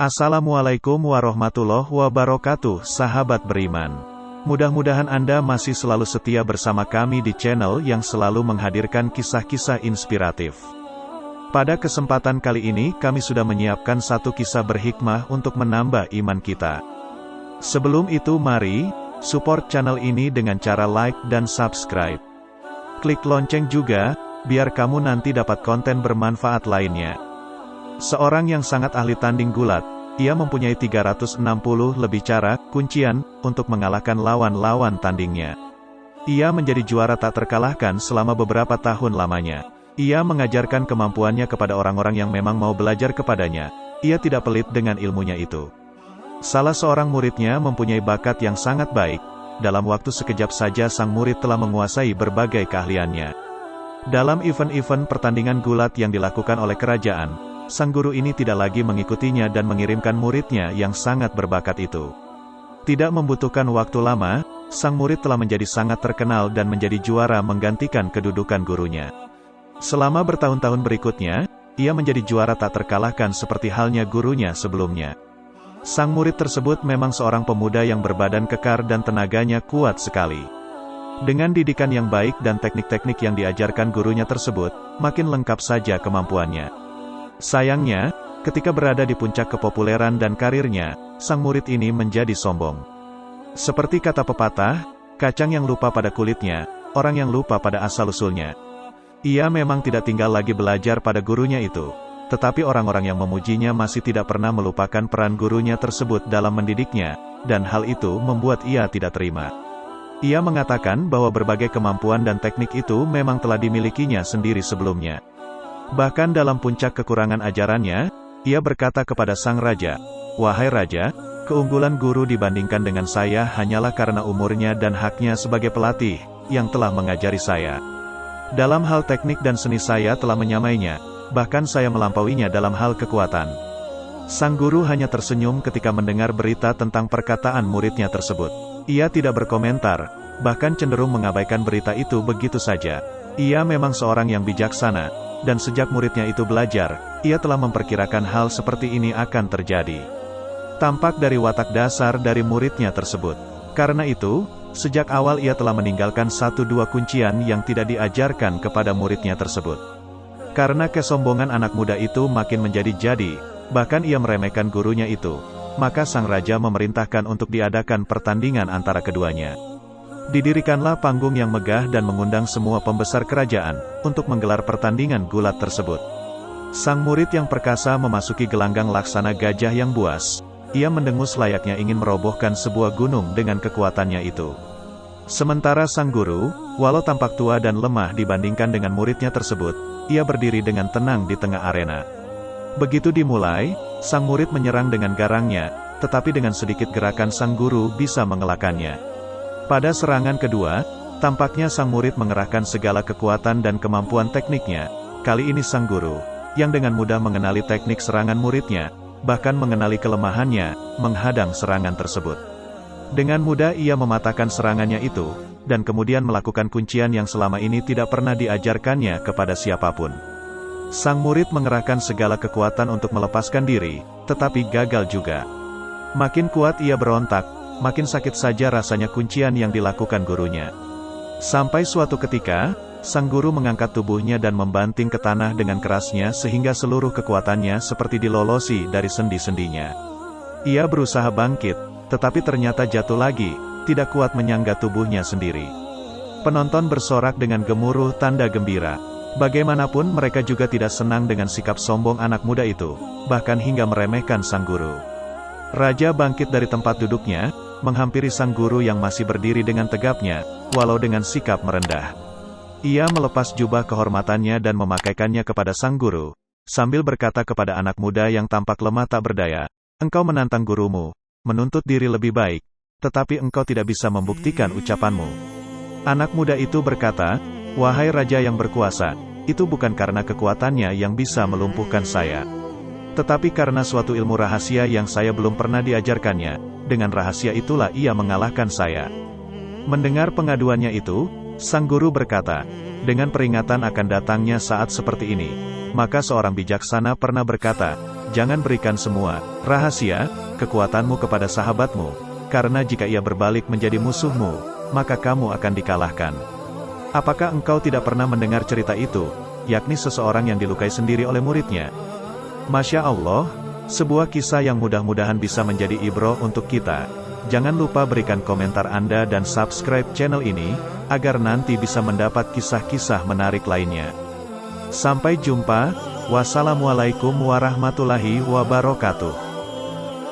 Assalamualaikum warahmatullahi wabarakatuh, sahabat beriman. Mudah-mudahan Anda masih selalu setia bersama kami di channel yang selalu menghadirkan kisah-kisah inspiratif. Pada kesempatan kali ini kami sudah menyiapkan satu kisah berhikmah untuk menambah iman kita. Sebelum itu mari, support channel ini dengan cara like dan subscribe. Klik lonceng juga, biar kamu nanti dapat konten bermanfaat lainnya. Seorang yang sangat ahli tanding gulat, ia mempunyai 360 lebih cara, kuncian, untuk mengalahkan lawan-lawan tandingnya. Ia menjadi juara tak terkalahkan selama beberapa tahun lamanya. Ia mengajarkan kemampuannya kepada orang-orang yang memang mau belajar kepadanya. Ia tidak pelit dengan ilmunya itu. Salah seorang muridnya mempunyai bakat yang sangat baik. Dalam waktu sekejap saja sang murid telah menguasai berbagai keahliannya. Dalam event-event pertandingan gulat yang dilakukan oleh kerajaan, sang guru ini tidak lagi mengikutinya dan mengirimkan muridnya yang sangat berbakat itu. Tidak membutuhkan waktu lama, sang murid telah menjadi sangat terkenal dan menjadi juara menggantikan kedudukan gurunya. Selama bertahun-tahun berikutnya, ia menjadi juara tak terkalahkan seperti halnya gurunya sebelumnya. Sang murid tersebut memang seorang pemuda yang berbadan kekar dan tenaganya kuat sekali. Dengan didikan yang baik dan teknik-teknik yang diajarkan gurunya tersebut, makin lengkap saja kemampuannya. Sayangnya, ketika berada di puncak kepopuleran dan karirnya, sang murid ini menjadi sombong. Seperti kata pepatah, kacang yang lupa pada kulitnya, orang yang lupa pada asal-usulnya. Ia memang tidak tinggal lagi belajar pada gurunya itu. Tetapi orang-orang yang memujinya masih tidak pernah melupakan peran gurunya tersebut dalam mendidiknya, dan hal itu membuat ia tidak terima. Ia mengatakan bahwa berbagai kemampuan dan teknik itu memang telah dimilikinya sendiri sebelumnya. Bahkan dalam puncak kekurangan ajarannya, ia berkata kepada sang raja, "Wahai raja, keunggulan guru dibandingkan dengan saya hanyalah karena umurnya dan haknya sebagai pelatih, yang telah mengajari saya. Dalam hal teknik dan seni saya telah menyamainya, bahkan saya melampauinya dalam hal kekuatan." Sang guru hanya tersenyum ketika mendengar berita tentang perkataan muridnya tersebut. Ia tidak berkomentar, bahkan cenderung mengabaikan berita itu begitu saja. Ia memang seorang yang bijaksana, dan sejak muridnya itu belajar, ia telah memperkirakan hal seperti ini akan terjadi. Tampak dari watak dasar dari muridnya tersebut. Karena itu, sejak awal ia telah meninggalkan 1-2 kuncian yang tidak diajarkan kepada muridnya tersebut. Karena kesombongan anak muda itu makin menjadi-jadi, bahkan ia meremehkan gurunya itu, maka sang raja memerintahkan untuk diadakan pertandingan antara keduanya. Didirikanlah panggung yang megah dan mengundang semua pembesar kerajaan, untuk menggelar pertandingan gulat tersebut. Sang murid yang perkasa memasuki gelanggang laksana gajah yang buas. Ia mendengus layaknya ingin merobohkan sebuah gunung dengan kekuatannya itu. Sementara sang guru, walau tampak tua dan lemah dibandingkan dengan muridnya tersebut, ia berdiri dengan tenang di tengah arena. Begitu dimulai, sang murid menyerang dengan garangnya, tetapi dengan sedikit gerakan sang guru bisa mengelakkannya. Pada serangan kedua, tampaknya sang murid mengerahkan segala kekuatan dan kemampuan tekniknya. Kali ini sang guru, yang dengan mudah mengenali teknik serangan muridnya, bahkan mengenali kelemahannya, menghadang serangan tersebut. Dengan mudah ia mematahkan serangannya itu, dan kemudian melakukan kuncian yang selama ini tidak pernah diajarkannya kepada siapapun. Sang murid mengerahkan segala kekuatan untuk melepaskan diri, tetapi gagal juga. Makin kuat ia berontak, makin sakit saja rasanya kuncian yang dilakukan gurunya. Sampai suatu ketika, sang guru mengangkat tubuhnya dan membanting ke tanah dengan kerasnya sehingga seluruh kekuatannya seperti dilolosi dari sendi-sendinya. Ia berusaha bangkit, tetapi ternyata jatuh lagi, tidak kuat menyangga tubuhnya sendiri. Penonton bersorak dengan gemuruh tanda gembira. Bagaimanapun mereka juga tidak senang dengan sikap sombong anak muda itu, bahkan hingga meremehkan sang guru. Raja bangkit dari tempat duduknya, menghampiri sang guru yang masih berdiri dengan tegapnya, walau dengan sikap merendah. Ia melepas jubah kehormatannya dan memakaikannya kepada sang guru, sambil berkata kepada anak muda yang tampak lemah tak berdaya, "Engkau menantang gurumu, menuntut diri lebih baik, tetapi engkau tidak bisa membuktikan ucapanmu." Anak muda itu berkata, "Wahai raja yang berkuasa, itu bukan karena kekuatannya yang bisa melumpuhkan saya, tetapi karena suatu ilmu rahasia yang saya belum pernah diajarkannya. Dengan rahasia itulah ia mengalahkan saya." Mendengar pengaduannya itu, sang guru berkata, "Dengan peringatan akan datangnya saat seperti ini, maka seorang bijaksana pernah berkata, Jangan berikan semua rahasia kekuatanmu kepada sahabatmu, karena jika ia berbalik menjadi musuhmu, maka kamu akan dikalahkan. Apakah engkau tidak pernah mendengar cerita itu, yakni seseorang yang dilukai sendiri oleh muridnya? Masya Allah, sebuah kisah yang mudah-mudahan bisa menjadi ibroh untuk kita. Jangan lupa berikan komentar Anda dan subscribe channel ini, agar nanti bisa mendapat kisah-kisah menarik lainnya. Sampai jumpa, wassalamualaikum warahmatullahi wabarakatuh.